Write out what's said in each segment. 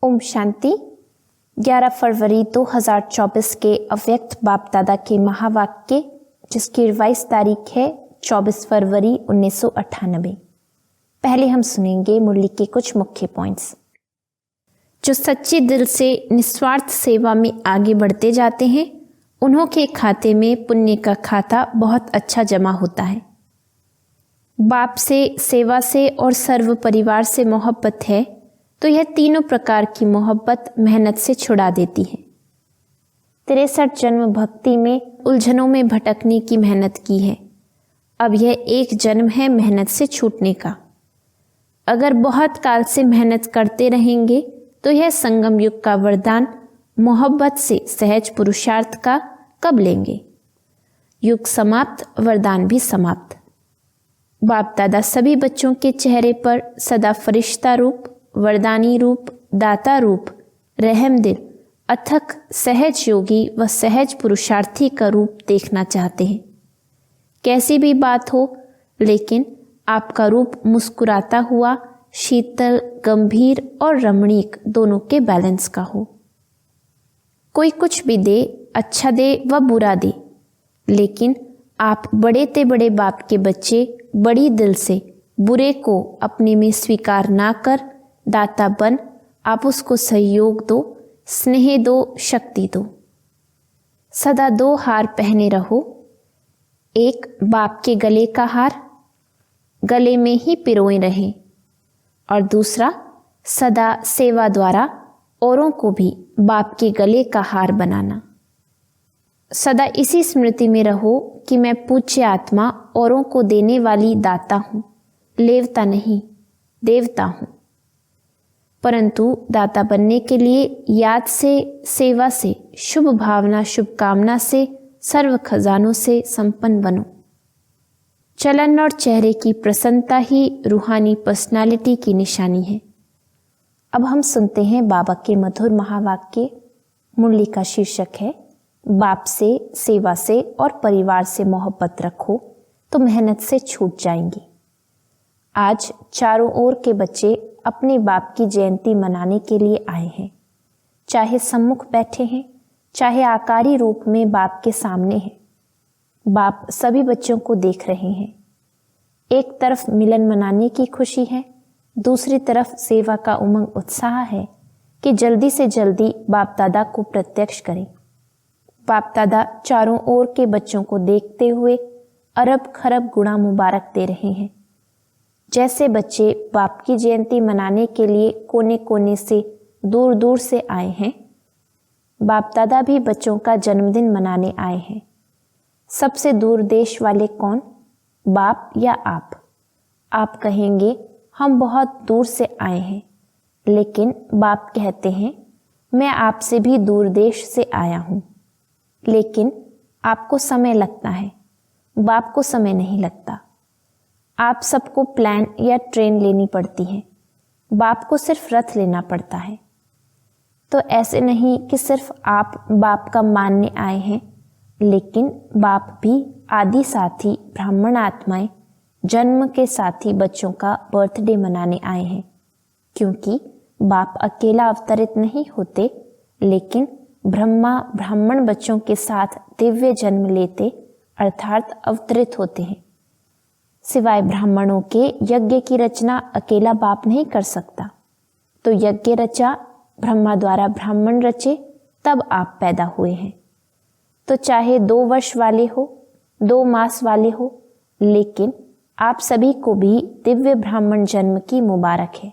ओम शांति। 11 फरवरी 2024 के अव्यक्त बाप दादा के महावाक्य, जिसकी रिवाइज तारीख है 24 फरवरी 1998। पहले हम सुनेंगे मुरली के कुछ मुख्य पॉइंट्स। जो सच्चे दिल से निस्वार्थ सेवा में आगे बढ़ते जाते हैं, उन्हों के खाते में पुण्य का खाता बहुत अच्छा जमा होता है। बाप से, सेवा से और सर्व परिवार से मोहब्बत है तो यह तीनों प्रकार की मोहब्बत मेहनत से छुड़ा देती है। 63 जन्म भक्ति में उलझनों में भटकने की मेहनत की है। अब यह एक जन्म है मेहनत से छूटने का। अगर बहुत काल से मेहनत करते रहेंगे तो यह संगम युग का वरदान मोहब्बत से सहज पुरुषार्थ का कब लेंगे। युग समाप्त, वरदान भी समाप्त। बाप दादा सभी बच्चों के चेहरे पर सदा फरिश्ता रूप, वरदानी रूप, दाता रूप, रहम दिल, अथक सहज योगी व सहज पुरुषार्थी का रूप देखना चाहते हैं। कैसी भी बात हो, लेकिन आपका रूप मुस्कुराता हुआ, शीतल, गंभीर और रमणीक दोनों के बैलेंस का हो। कोई कुछ भी दे, अच्छा दे व बुरा दे, लेकिन आप बड़े ते बड़े बाप के बच्चे बड़ी दिल से बुरे को अपने में स्वीकार ना कर दाता बन आप उसको सहयोग दो, स्नेह दो, शक्ति दो। सदा 2 हार पहने रहो। एक बाप के गले का हार, गले में ही पिरोए रहें, और दूसरा सदा सेवा द्वारा औरों को भी बाप के गले का हार बनाना। सदा इसी स्मृति में रहो कि मैं पूज्य आत्मा औरों को देने वाली दाता हूँ, लेवता नहीं, देवता हूँ। परंतु दाता बनने के लिए याद से, सेवा से, शुभ भावना, शुभकामना से, सर्व खजानों से संपन्न बनो। चलन और चेहरे की प्रसन्नता ही रूहानी पर्सनालिटी की निशानी है। अब हम सुनते हैं बाबा के मधुर महावाक्य। मुरली का शीर्षक है बाप से, सेवा से और परिवार से मोहब्बत रखो तो मेहनत से छूट जाएंगी। आज चारों ओर के बच्चे अपने बाप की जयंती मनाने के लिए आए हैं। चाहे सम्मुख बैठे हैं, चाहे आकारी रूप में बाप के सामने हैं। बाप सभी बच्चों को देख रहे हैं। एक तरफ मिलन मनाने की खुशी है, दूसरी तरफ सेवा का उमंग उत्साह है कि जल्दी से जल्दी बाप दादा को प्रत्यक्ष करें। बाप दादा चारों ओर के बच्चों को देखते हुए अरब खरब गुणा मुबारक दे रहे हैं। जैसे बच्चे बाप की जयंती मनाने के लिए कोने कोने से, दूर दूर से आए हैं, बाप दादा भी बच्चों का जन्मदिन मनाने आए हैं। सबसे दूर देश वाले कौन, बाप या आप? आप कहेंगे हम बहुत दूर से आए हैं, लेकिन बाप कहते हैं मैं आपसे भी दूर देश से आया हूँ। लेकिन आपको समय लगता है, बाप को समय नहीं लगता। आप सबको प्लेन या ट्रेन लेनी पड़ती है, बाप को सिर्फ रथ लेना पड़ता है। तो ऐसे नहीं कि सिर्फ आप बाप का मानने आए हैं, लेकिन बाप भी आदि साथी ब्राह्मण आत्माएं, जन्म के साथी बच्चों का बर्थडे मनाने आए हैं। क्योंकि बाप अकेला अवतरित नहीं होते, लेकिन ब्रह्मा ब्राह्मण बच्चों के साथ दिव्य जन्म लेते अर्थात अवतरित होते हैं। सिवाय ब्राह्मणों के यज्ञ की रचना अकेला बाप नहीं कर सकता। तो यज्ञ रचा, ब्रह्मा द्वारा ब्राह्मण रचे, तब आप पैदा हुए हैं। तो चाहे 2 वर्ष वाले हो, 2 मास वाले हो, लेकिन आप सभी को भी दिव्य ब्राह्मण जन्म की मुबारक है।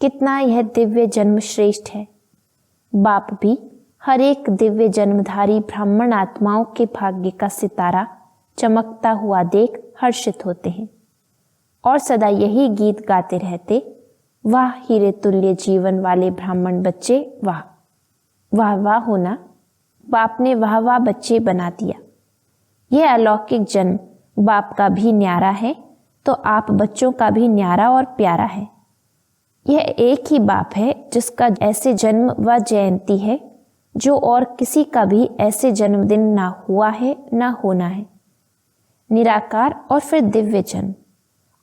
कितना यह दिव्य जन्म श्रेष्ठ है। बाप भी हर एक दिव्य जन्मधारी ब्राह्मण आत्माओं के भाग्य का सितारा चमकता हुआ देख हर्षित होते हैं और सदा यही गीत गाते रहते, वाह हीरे तुल्य जीवन वाले ब्राह्मण बच्चे, वाह वाह वाह होना। बाप ने वाह वाह बच्चे बना दिया। यह अलौकिक जन्म बाप का भी न्यारा है, तो आप बच्चों का भी न्यारा और प्यारा है। यह एक ही बाप है जिसका ऐसे जन्म व जयंती है जो और किसी का भी ऐसे जन्मदिन ना हुआ है ना होना है। निराकार और फिर दिव्य जन्म,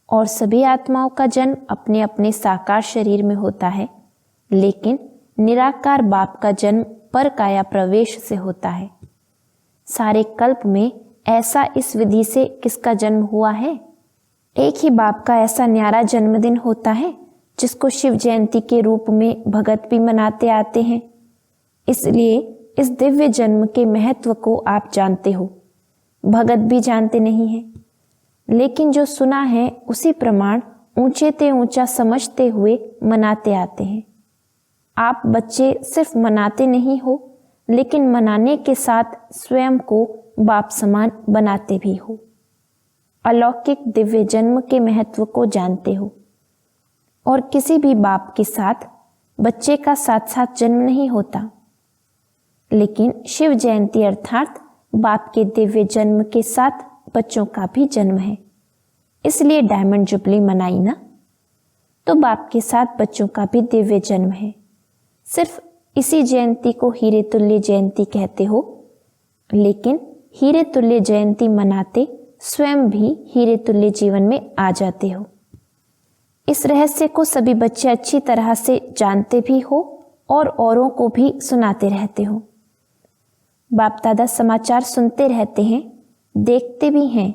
और सभी आत्माओं का जन्म अपने अपने साकार शरीर में होता है, लेकिन निराकार बाप का जन्म पर काया प्रवेश से होता है। सारे कल्प में ऐसा इस विधि से किसका जन्म हुआ है? एक ही बाप का ऐसा न्यारा जन्मदिन होता है जिसको शिव जयंती के रूप में भगत भी मनाते आते हैं। इसलिए इस दिव्य जन्म के महत्व को आप जानते हो, भगत भी जानते नहीं हैं, लेकिन जो सुना है उसी प्रमाण ऊंचे ते ऊंचा समझते हुए मनाते आते हैं। आप बच्चे सिर्फ मनाते नहीं हो, लेकिन मनाने के साथ स्वयं को बाप समान बनाते भी हो। अलौकिक दिव्य जन्म के महत्व को जानते हो और किसी भी बाप के साथ बच्चे का साथ साथ जन्म नहीं होता, लेकिन शिव जयंती अर्थात बाप के दिव्य जन्म के साथ बच्चों का भी जन्म है। इसलिए डायमंड जुबली मनाई ना, तो बाप के साथ बच्चों का भी दिव्य जन्म है। सिर्फ इसी जयंती को हीरे तुल्य जयंती कहते हो, लेकिन हीरे तुल्य जयंती मनाते स्वयं भी हीरे तुल्य जीवन में आ जाते हो। इस रहस्य को सभी बच्चे अच्छी तरह से जानते भी हो और औरों को भी सुनाते रहते हो। बाप दादा समाचार सुनते रहते हैं, देखते भी हैं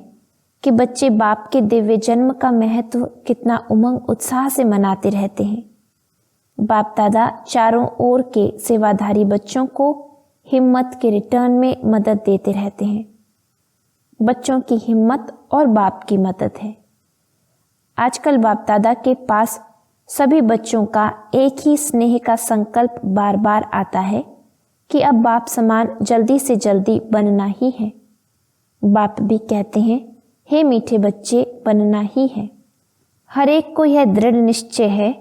कि बच्चे बाप के दिव्य जन्म का महत्व कितना उमंग उत्साह से मनाते रहते हैं। बाप दादा चारों ओर के सेवाधारी बच्चों को हिम्मत के रिटर्न में मदद देते रहते हैं। बच्चों की हिम्मत और बाप की मदद है। आजकल बाप दादा के पास सभी बच्चों का एक ही स्नेह का संकल्प बार बार आता है कि अब बाप समान जल्दी से जल्दी बनना ही है। बाप भी कहते हैं, हे मीठे बच्चे, बनना ही है। हर एक को यह दृढ़ निश्चय है,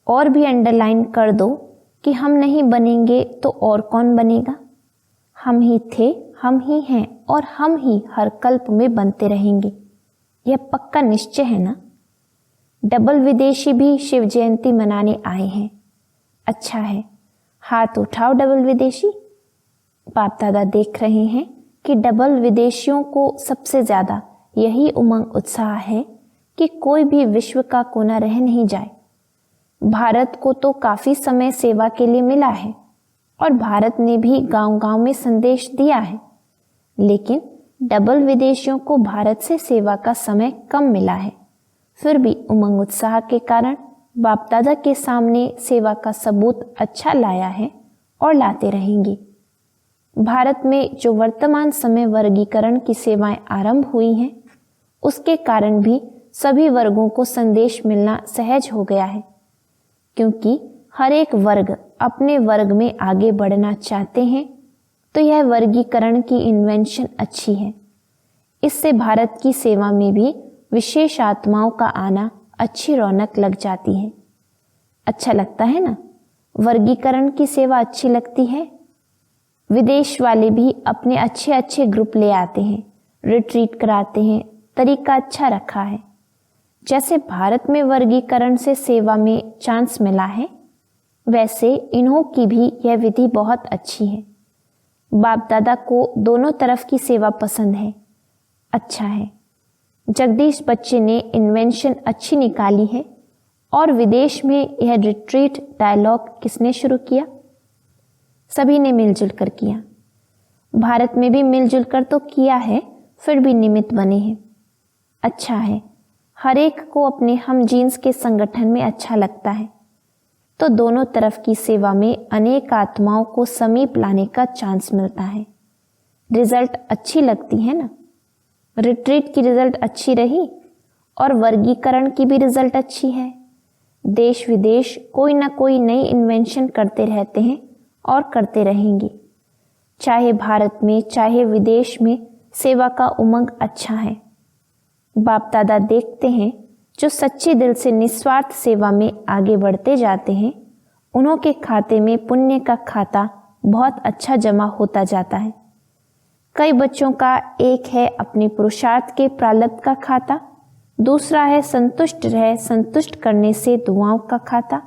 और भी अंडरलाइन कर दो कि हम नहीं बनेंगे तो और कौन बनेगा। हम ही थे, हम ही हैं और हम ही हर कल्प में बनते रहेंगे। यह पक्का निश्चय है ना। डबल विदेशी भी शिव जयंती मनाने आए हैं। अच्छा है, हाथ उठाओ डबल विदेशी। बाप दादा देख रहे हैं कि डबल विदेशियों को सबसे ज्यादा यही उमंग उत्साह है कि कोई भी विश्व का कोना रह नहीं जाए। भारत को तो काफी समय सेवा के लिए मिला है और भारत ने भी गांव-गांव में संदेश दिया है, लेकिन डबल विदेशियों को भारत से सेवा का समय कम मिला है। फिर भी उमंग उत्साह के कारण बाप दादा के सामने सेवा का सबूत अच्छा लाया है और लाते रहेंगे। भारत में जो वर्तमान समय वर्गीकरण की सेवाएं आरंभ हुई हैं, उसके कारण भी सभी वर्गों को संदेश मिलना सहज हो गया है, क्योंकि हर एक वर्ग अपने वर्ग में आगे बढ़ना चाहते हैं। तो यह वर्गीकरण की इन्वेंशन अच्छी है। इससे भारत की सेवा में भी विशेष आत्माओं का आना अच्छी रौनक लग जाती है। अच्छा लगता है ना, वर्गीकरण की सेवा अच्छी लगती है। विदेश वाले भी अपने अच्छे अच्छे ग्रुप ले आते हैं, रिट्रीट कराते हैं, तरीका अच्छा रखा है। जैसे भारत में वर्गीकरण से सेवा में चांस मिला है, वैसे इन्हों की भी यह विधि बहुत अच्छी है। बाप दादा को दोनों तरफ की सेवा पसंद है। अच्छा है, जगदीश बच्चे ने इन्वेंशन अच्छी निकाली है। और विदेश में यह रिट्रीट डायलॉग किसने शुरू किया? सभी ने मिलजुल कर किया। भारत में भी मिलजुल कर तो किया है, फिर भी निमित्त बने हैं। अच्छा है, हर एक को अपने हम जीन्स के संगठन में अच्छा लगता है, तो दोनों तरफ की सेवा में अनेक आत्माओं को समीप लाने का चांस मिलता है। रिजल्ट अच्छी लगती है ना। रिट्रीट की रिजल्ट अच्छी रही और वर्गीकरण की भी रिजल्ट अच्छी है। देश विदेश कोई ना कोई नई इन्वेंशन करते रहते हैं और करते रहेंगे। चाहे भारत में चाहे विदेश में सेवा का उमंग अच्छा है। बाप दादा देखते हैं जो सच्चे दिल से निस्वार्थ सेवा में आगे बढ़ते जाते हैं, उन्हों के खाते में पुण्य का खाता बहुत अच्छा जमा होता जाता है। कई बच्चों का एक है अपने पुरुषार्थ के प्रारब्ध का खाता, दूसरा है संतुष्ट रह संतुष्ट करने से दुआओं का खाता,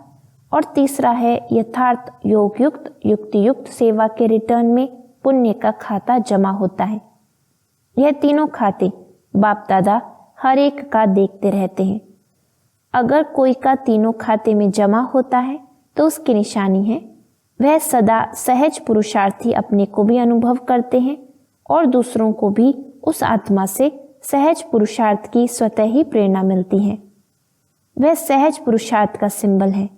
और तीसरा है यथार्थ योग युक्त युक्ति युक्त सेवा के रिटर्न में पुण्य का खाता जमा होता है। यह तीनों खाते बाप दादा हर एक का देखते रहते हैं। अगर कोई का तीनों खाते में जमा होता है तो उसकी निशानी है वह सदा सहज पुरुषार्थी अपने को भी अनुभव करते हैं और दूसरों को भी उस आत्मा से सहज पुरुषार्थ की स्वतः ही प्रेरणा मिलती है। वह सहज पुरुषार्थ का सिंबल है।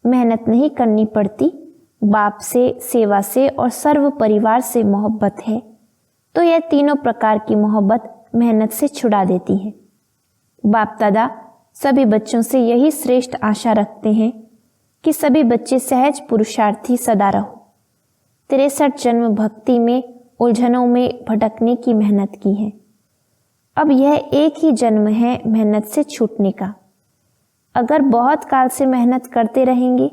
मेहनत नहीं करनी पड़ती, बाप से, सेवा से और सर्व परिवार से मोहब्बत है तो यह तीनों प्रकार की मोहब्बत मेहनत से छुड़ा देती है। बाप दादा सभी बच्चों से यही श्रेष्ठ आशा रखते हैं कि सभी बच्चे सहज पुरुषार्थी सदा रहो। 63 जन्म भक्ति में उलझनों में भटकने की मेहनत की है। अब यह एक ही जन्म है मेहनत से छूटने का। अगर बहुत काल से मेहनत करते रहेंगे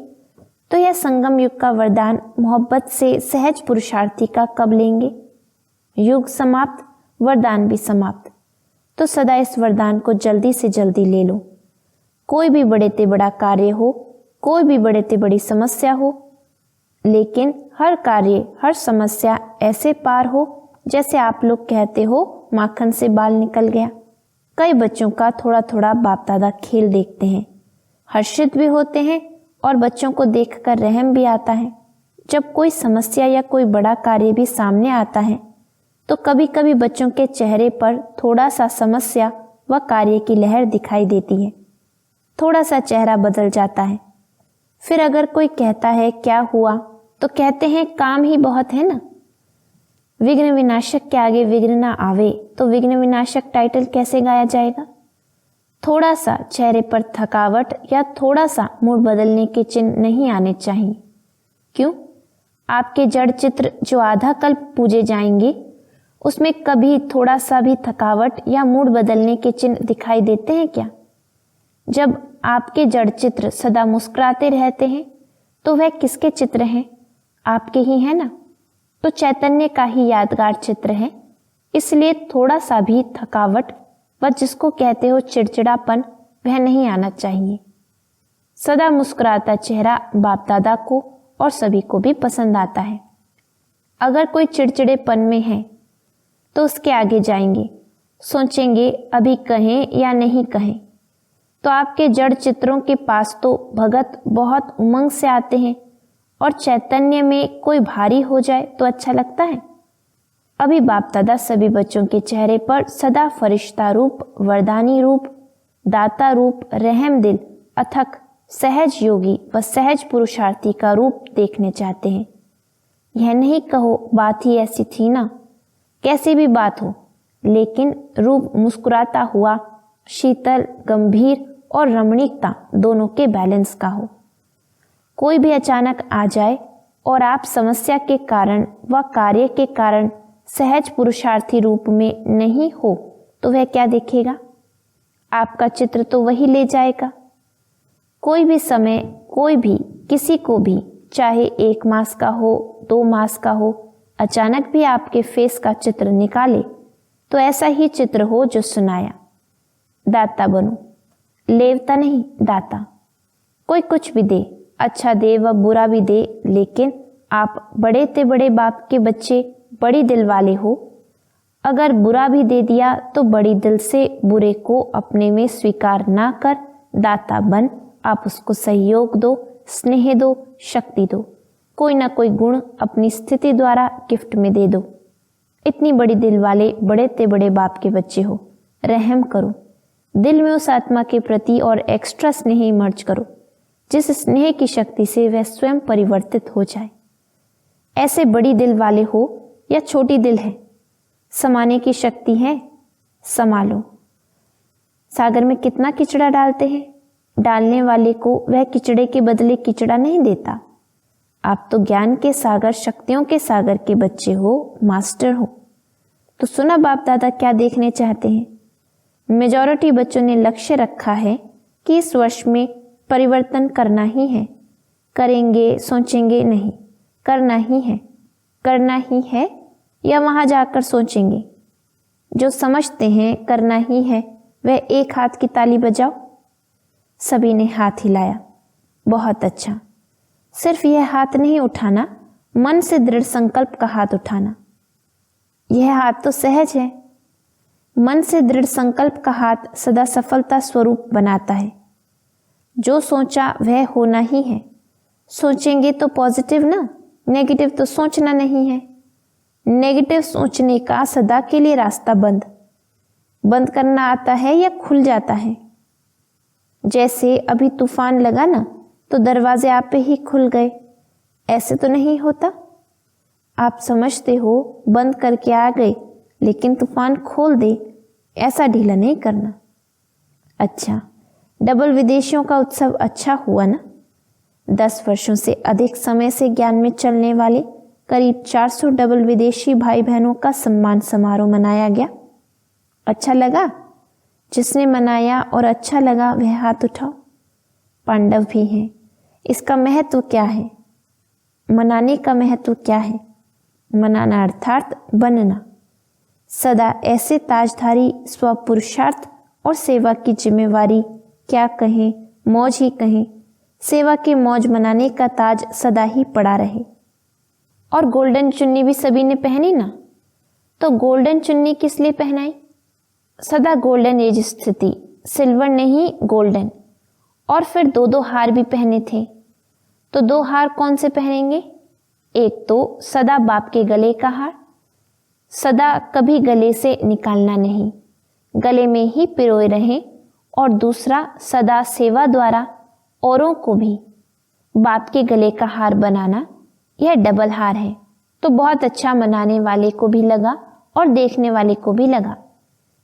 तो यह संगम युग का वरदान मोहब्बत से सहज पुरुषार्थी का कब लेंगे? युग समाप्त, वरदान भी समाप्त। तो सदा इस वरदान को जल्दी से जल्दी ले लो। कोई भी बड़े ते बड़ा कार्य हो, कोई भी बड़े ते बड़ी समस्या हो, लेकिन हर कार्य हर समस्या ऐसे पार हो जैसे आप लोग कहते हो माखन से बाल निकल गया। कई बच्चों का थोड़ा थोड़ा बाप दादा खेल देखते हैं, हर्षित भी होते हैं और बच्चों को देखकर रहम भी आता है। जब कोई समस्या या कोई बड़ा कार्य भी सामने आता है तो कभी कभी बच्चों के चेहरे पर थोड़ा सा समस्या व कार्य की लहर दिखाई देती है, थोड़ा सा चेहरा बदल जाता है। फिर अगर कोई कहता है क्या हुआ तो कहते हैं काम ही बहुत है ना। विघ्न विनाशक के आगे विघ्न ना आवे तो विघ्न विनाशक टाइटल कैसे गाया जाएगा? थोड़ा सा चेहरे पर थकावट या थोड़ा सा मूड बदलने के चिन्ह नहीं आने चाहिए। क्यों? आपके जड़ चित्र जो आधा कल्प पूजे जाएंगे उसमें कभी थोड़ा सा भी थकावट या मूड बदलने के चिन्ह दिखाई देते हैं क्या? जब आपके जड़ चित्र सदा मुस्कुराते रहते हैं तो वह किसके चित्र हैं? आपके ही है ना। तो चैतन्य का ही यादगार चित्र है। इसलिए थोड़ा सा भी थकावट व जिसको कहते हो चिड़चिड़ापन वह नहीं आना चाहिए। सदा मुस्कुराता चेहरा बाप दादा को और सभी को भी पसंद आता है। अगर कोई चिड़चिड़ेपन में है तो उसके आगे जाएंगे, सोचेंगे अभी कहें या नहीं कहें। तो आपके जड़ चित्रों के पास तो भगत बहुत उमंग से आते हैं और चैतन्य में कोई भारी हो जाए तो अच्छा लगता है। अभी बाप दादा सभी बच्चों के चेहरे पर सदा फरिश्ता रूप, वरदानी रूप, दाता रूप, रहम दिल, अथक, सहज योगी व सहज पुरुषार्थी का रूप देखने चाहते हैं। यह नहीं कहो बात ही ऐसी थी ना, कैसी भी बात हो, लेकिन रूप मुस्कुराता हुआ, शीतल, गंभीर और रमणीकता दोनों के बैलेंस का हो। कोई भी अचानक आ जाए और आप समस्या के कारण व कार्य के कारण सहज पुरुषार्थी रूप में नहीं हो तो वह क्या देखेगा? आपका चित्र तो वही ले जाएगा। कोई भी समय कोई भी किसी को भी, चाहे 1 मास का हो, 2 मास का हो, अचानक भी आपके फेस का चित्र निकाले तो ऐसा ही चित्र हो जो सुनाया। दाता बनो, लेवता नहीं, दाता। कोई कुछ भी दे, अच्छा दे व बुरा भी दे, लेकिन आप बड़े ते बड़े बाप के बच्चे, बड़ी दिल वाले हो। अगर बुरा भी दे दिया तो बड़ी दिल से बुरे को अपने में स्वीकार ना कर दाता बन आप उसको सहयोग दो, स्नेह दो, शक्ति दो, कोई ना कोई गुण अपनी स्थिति द्वारा गिफ्ट में दे दो। इतनी बड़ी दिल वाले बड़े ते बड़े बाप के बच्चे हो, रहम करो। दिल में उस आत्मा के प्रति और एक्स्ट्रा स्नेह इमर्ज करो जिस स्नेह की शक्ति से वह स्वयं परिवर्तित हो जाए। ऐसे बड़ी दिल वाले हो या छोटी दिल है, समाने की शक्ति है, संभालो। सागर में कितना किचड़ा डालते हैं, डालने वाले को वह किचड़े के बदले किचड़ा नहीं देता। आप तो ज्ञान के सागर, शक्तियों के सागर के बच्चे हो, मास्टर हो। तो सुना बाप दादा क्या देखने चाहते हैं? मेजॉरिटी बच्चों ने लक्ष्य रखा है कि इस वर्ष में परिवर्तन करना ही है। करेंगे, सोचेंगे नहीं, करना ही है। करना ही है या वहां जाकर सोचेंगे? जो समझते हैं करना ही है वह एक हाथ की ताली बजाओ। सभी ने हाथ हिलाया। बहुत अच्छा। सिर्फ यह हाथ नहीं उठाना, मन से दृढ़ संकल्प का हाथ उठाना। यह हाथ तो सहज है। मन से दृढ़ संकल्प का हाथ सदा सफलता स्वरूप बनाता है। जो सोचा वह होना ही है। सोचेंगे तो पॉजिटिव ना, नेगेटिव तो सोचना नहीं है। नेगेटिव सोचने का सदा के लिए रास्ता बंद करना आता है या खुल जाता है। जैसे अभी तूफान लगा ना तो दरवाजे आप पे ही खुल गए, ऐसे तो नहीं होता। आप समझते हो बंद करके आ गए, लेकिन तूफान खोल दे, ऐसा ढीला नहीं करना। अच्छा, डबल विदेशियों का उत्सव अच्छा हुआ ना। 10 वर्षों से अधिक समय से ज्ञान में चलने वाले करीब 400 डबल विदेशी भाई बहनों का सम्मान समारोह मनाया गया। अच्छा लगा? जिसने मनाया और अच्छा लगा वह हाथ उठाओ। पांडव भी हैं। इसका महत्व क्या है? मनाने का महत्व क्या है? मनाना अर्थात बनना। सदा ऐसे ताजधारी स्वपुरुषार्थ और सेवा की जिम्मेवारी, क्या कहें, मौज ही कहें, सेवा की मौज मनाने का ताज सदा ही पड़ा रहे। और गोल्डन चुन्नी भी सभी ने पहनी ना। तो गोल्डन चुन्नी किस लिए पहनाई? सदा गोल्डन एज स्थिति, सिल्वर नहीं गोल्डन। और फिर 2 हार भी पहने थे। तो 2 हार कौन से पहनेंगे? एक तो सदा बाप के गले का हार, सदा कभी गले से निकालना नहीं, गले में ही पिरोए रहें। और दूसरा सदा सेवा द्वारा औरों को भी बाप के गले का हार बनाना। यह डबल हार है। तो बहुत अच्छा मनाने वाले को भी लगा और देखने वाले को भी लगा।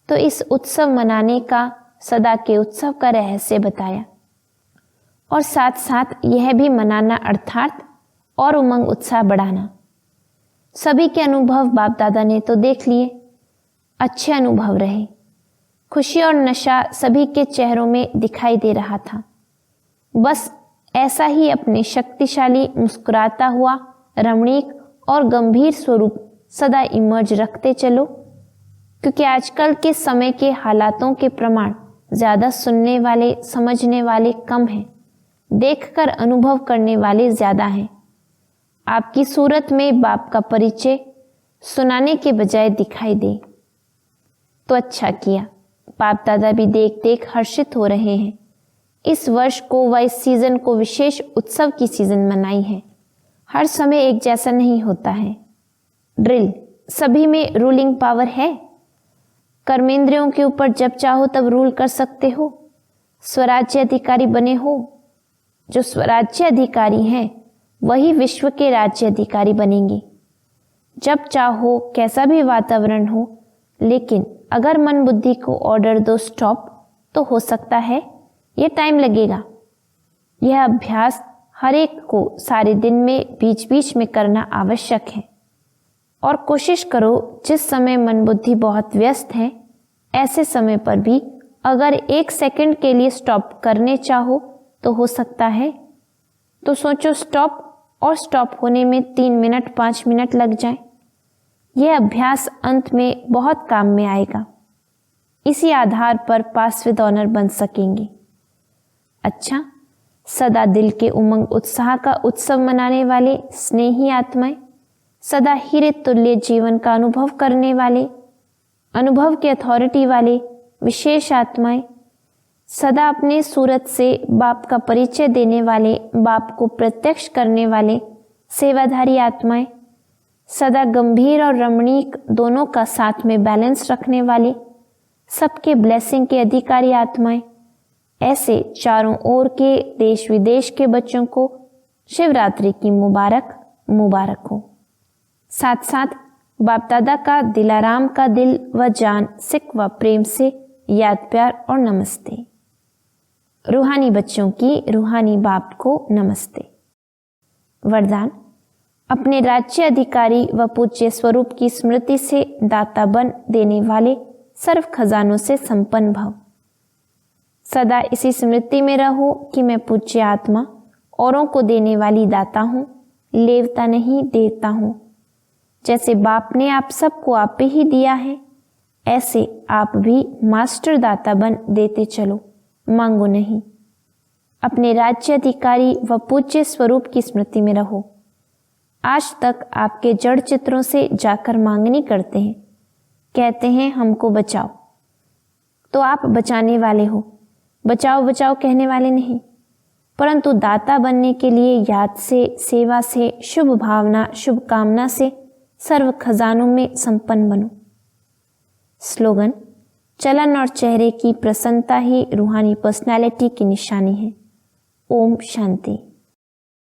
तो इस उत्सव मनाने का, सदा के उत्सव का रहस्य बताया। और साथ साथ यह भी मनाना अर्थात और उमंग उत्साह बढ़ाना। सभी के अनुभव बाप दादा ने तो देख लिए, अच्छे अनुभव रहे। खुशी और नशा सभी के चेहरों में दिखाई दे रहा था। बस ऐसा ही अपने शक्तिशाली, मुस्कुराता हुआ, रमणीक और गंभीर स्वरूप सदा इमर्ज रखते चलो, क्योंकि आजकल के समय के हालातों के प्रमाण ज्यादा सुनने वाले, समझने वाले कम हैं, देखकर अनुभव करने वाले ज्यादा हैं। आपकी सूरत में बाप का परिचय सुनाने के बजाय दिखाई दे तो अच्छा किया। बाप दादा भी देख देख हर्षित हो रहे हैं। इस वर्ष को व इस सीजन को विशेष उत्सव की सीजन मनाई है। हर समय एक जैसा नहीं होता है। ड्रिल, सभी में रूलिंग पावर है। कर्मेंद्रियों के ऊपर जब चाहो तब रूल कर सकते हो। स्वराज्य अधिकारी बने हो। जो स्वराज्य अधिकारी हैं वही विश्व के राज्य अधिकारी बनेंगे। जब चाहो कैसा भी वातावरण हो, लेकिन अगर मन बुद्धि को ऑर्डर दो स्टॉप, तो हो सकता है ये टाइम लगेगा। यह अभ्यास हर एक को सारे दिन में बीच बीच में करना आवश्यक है। और कोशिश करो जिस समय मन बुद्धि बहुत व्यस्त है, ऐसे समय पर भी अगर 1 सेकंड के लिए स्टॉप करने चाहो तो हो सकता है। तो सोचो स्टॉप और स्टॉप होने में 3 मिनट 5 मिनट लग जाए। यह अभ्यास अंत में बहुत काम में आएगा। इसी आधार पर पास विद ऑनर बन सकेंगे। अच्छा, सदा दिल के उमंग उत्साह का उत्सव मनाने वाले स्नेही आत्माएं, सदा हीरे तुल्य जीवन का अनुभव करने वाले, अनुभव के अथॉरिटी वाले विशेष आत्माएं, सदा अपने सूरत से बाप का परिचय देने वाले, बाप को प्रत्यक्ष करने वाले सेवाधारी आत्माएं, सदा गंभीर और रमणीक दोनों का साथ में बैलेंस रखने वाले, सबके ब्लेसिंग के अधिकारी आत्माएं, ऐसे चारों ओर के देश विदेश के बच्चों को शिवरात्रि की मुबारक हो। साथ साथ बाप दादा का दिलाराम का दिल व जान सिक व प्रेम से याद प्यार और नमस्ते। रूहानी बच्चों की रूहानी बाप को नमस्ते। वरदान, अपने राज्य अधिकारी व पूज्य स्वरूप की स्मृति से दाता बन देने वाले सर्व खजानों से संपन्न भव। सदा इसी स्मृति में रहो कि मैं पूज्य आत्मा औरों को देने वाली दाता हूँ, लेवता नहीं देता हूँ। जैसे बाप ने आप सबको आप पे ही दिया है, ऐसे आप भी मास्टर दाता बन देते चलो, मांगो नहीं। अपने राज्य अधिकारी व पूज्य स्वरूप की स्मृति में रहो। आज तक आपके जड़ चित्रों से जाकर मांगनी करते हैं, कहते हैं हमको बचाओ, तो आप बचाने वाले हो, बचाओ बचाओ कहने वाले नहीं। परंतु दाता बनने के लिए याद से, सेवा से, शुभ भावना, शुभकामना से सर्व खजानों में संपन्न बनो। स्लोगन: चलन और चेहरे की प्रसन्नता ही रूहानी पर्सनालिटी की निशानी है। ओम शांति।